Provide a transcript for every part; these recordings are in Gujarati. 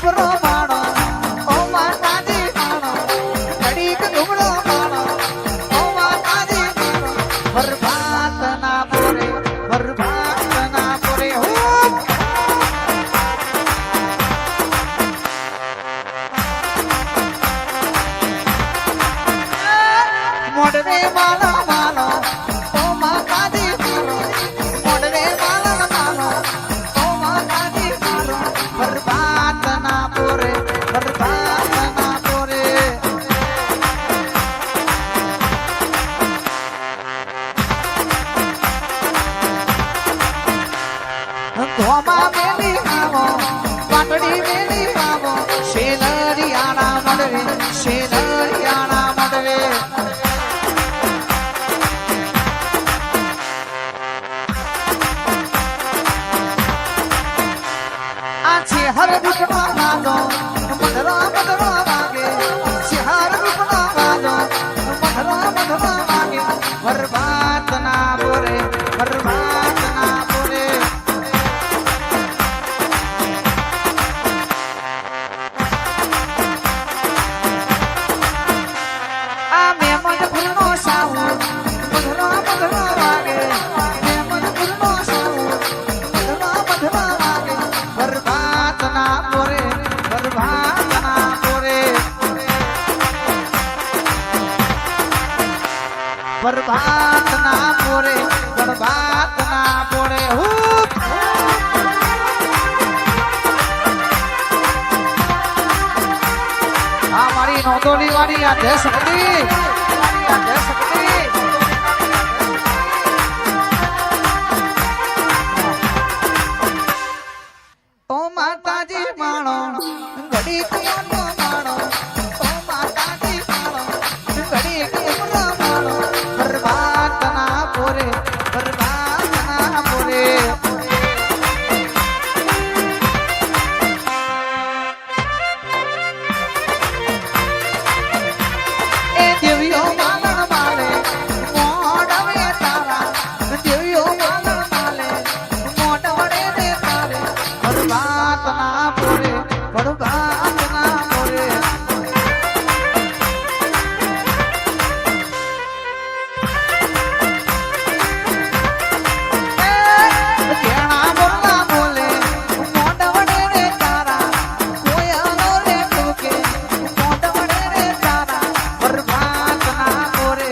ડુબરો માણો ઓ માતાજી માણો ઘડીક ડુબરો માણો ઓ માતાજી માણો બરબાદ ના પોરે હો મોડવે માનો માનો ઓ માતાજી માનો મોડવે માનો માનો ઓ માતાજી માનો બરબાદ ના પોરે ધોમા મેલી આવો પાટડી મેલી આવો શેલરિયાણા મડવે હર રૂપનો વાજો મધરો વાગે હર રૂપનો વાજો મધરો વાગે બરબાદ ના બોરે આ મેમન ફૂલનો સાહુ મધરો વાગે મેમન ફૂલનો સાહુ મધરો વાગે બરબાદ ના પોરે આ મારી નોંધોલી વાળી આ જય શક્તિ ઓ માતાજી માણો ઘડી નો માણો ઓ માતાજી માણો ઘડી નો માણો બરબાદ ના પોરે એ દેવીઓ માલણ માલે મોડવે તારા દેવીઓ માલણ માલે મોડવડે ને તારે બરબાદ ના પોરે કેણા બોલના બોલે મોડવડે ને તારા કોયલો રે ભૂકે મોડવડે ને તારા બરબાદ ના પોરે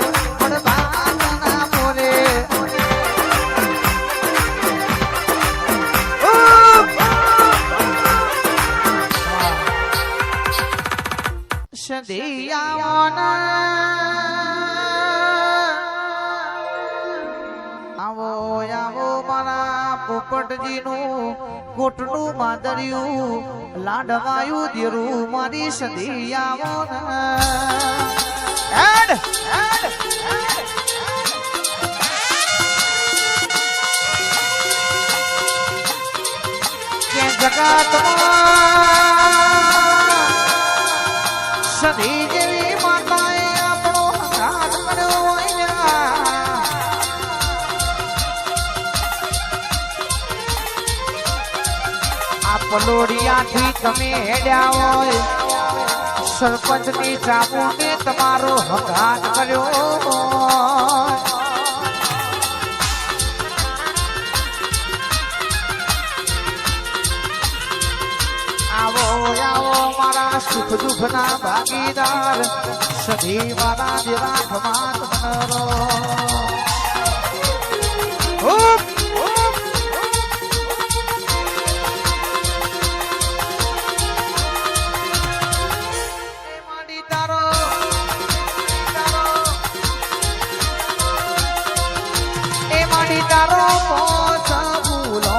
આવો મારા પોપટજી નું કોટનું માદરિયું લાડવાયું દેરું મારી સદી આવો કે જગતમાં સદી જેવી માતાએ આપણો ઘાટ કર્યો હોય આ પલોડિયાથી તમે હેડ્યા હોય સરપંચની ચામુંડે તમારો ઘાટ કર્યો આવો મારા સુખ દુઃખ ના ભાગીદાર સધી મારા દેવા ખમાત મનરો તારો પોચ ભૂલો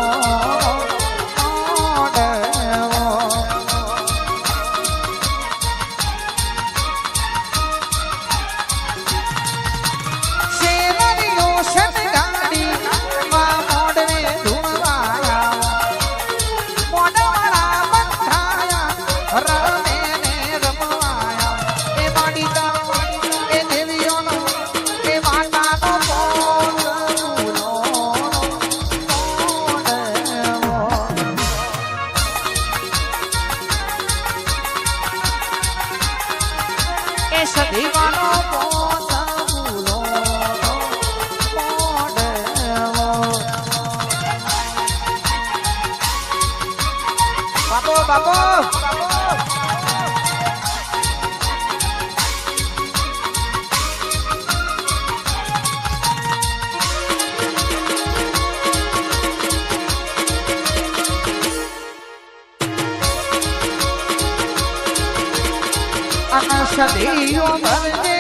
સદીઓ ભરજે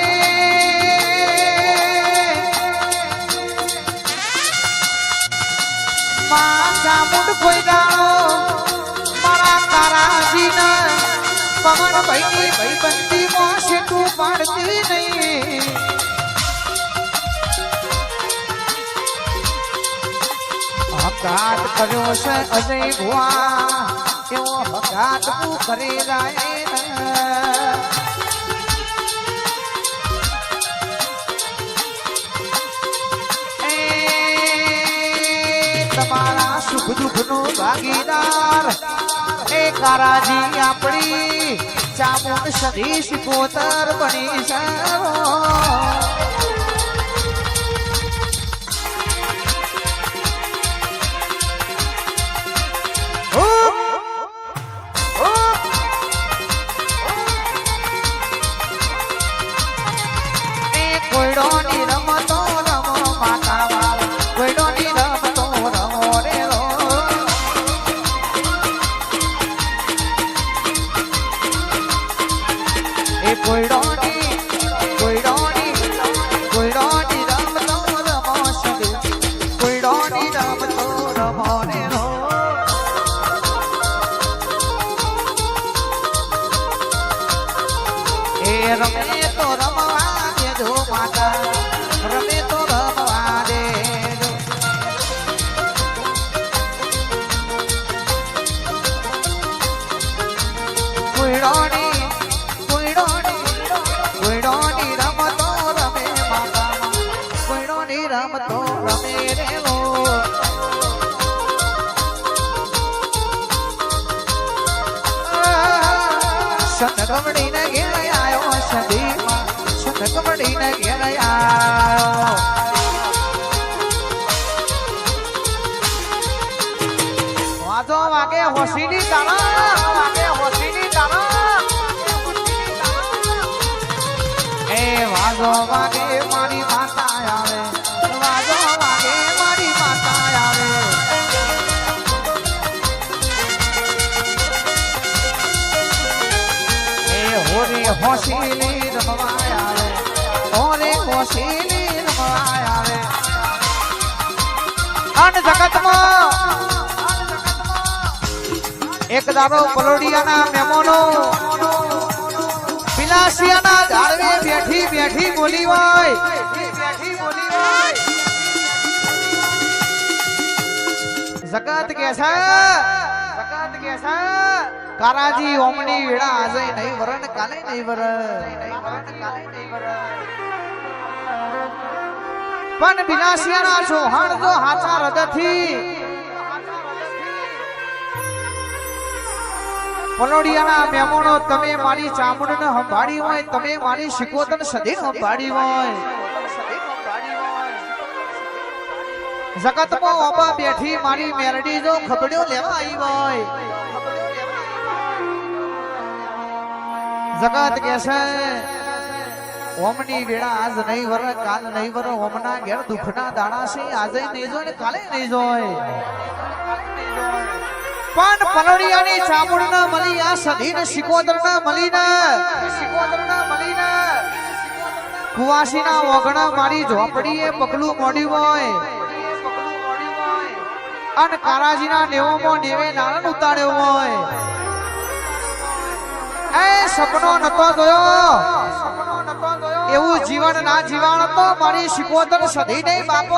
માં ચામુંડ કોઈ દાડો મારા તારાજીના પવન ભાઈની ભાઈબંધી માં શેઠું પાડતી નહીં હકાત કર્યો છે અજય ભુવા એવો હકાત તું કરી જાય તમારા સુખ દુઃખ નો ભાગીદાર એ કારાજી આપણી ચામુંડ સદી શિકોતર બની સારો રમે તો રમવા દેજો માતા રમે તો રમવા દેજો કુઈડોની રમતો રમે માતા કુઈડોની રમતો રમે રેલો સતગમડી ને ઘેર આવ્યો સદીમાં સતગમડી ને ઘેર આવ્યો વાજો વાગે હોસીની તારા વાગે હોસીની તારા એ વાજો વાગે મારી માતા આવે વાજો વાગે મારી માતા આવે ઓરે હોસીલી રમવા આવે ઓરે હોસીલી રમવા આવે અન જગતમાં એક દાડો પલોડિયાના મહેમાનો પિલાસિયાના ઝાડવે બેઠી બેઠી બોલી હોય જગત કે છે કારાજી ઓમની વેળા આજે નહીં વરણ કાલે નહીં પણ બિલાસિયાના ચૌહાણ જો હાચા હૃદયથી પલોડિયાના મહેમાનો તમે મારી ચામુંડને સંભાળી હોય તમે મારી શિકોતર સદી સંભાળી હોય જગતમાં ઓબા બેઠી મારી મેરડી જો ખબડ્યો લેવા આવી હોય જગત કે છે ઓમની વેળા આજ નહીં વર કાલ નહીં વર ઓમના ઘેર દુઃખના દાડા છે આજે નહીં જોય ને કાલે નહીં જોય પણ પલોડિયાની ચામુંડ ના મળી આ સધી ને શિકોતર ના મળી ને કુવાસી ના ઓગણા મારી ઝોપડીએ પગલું મોડ્યું હોય અને કારાજી ના નેવોમાં નેવે નાળન ઉતાર્યો હોય એ સપનો નતો જોયો એવું જીવન ના જીવાણ તો મારી શિકોતર સધી નહીં બાપો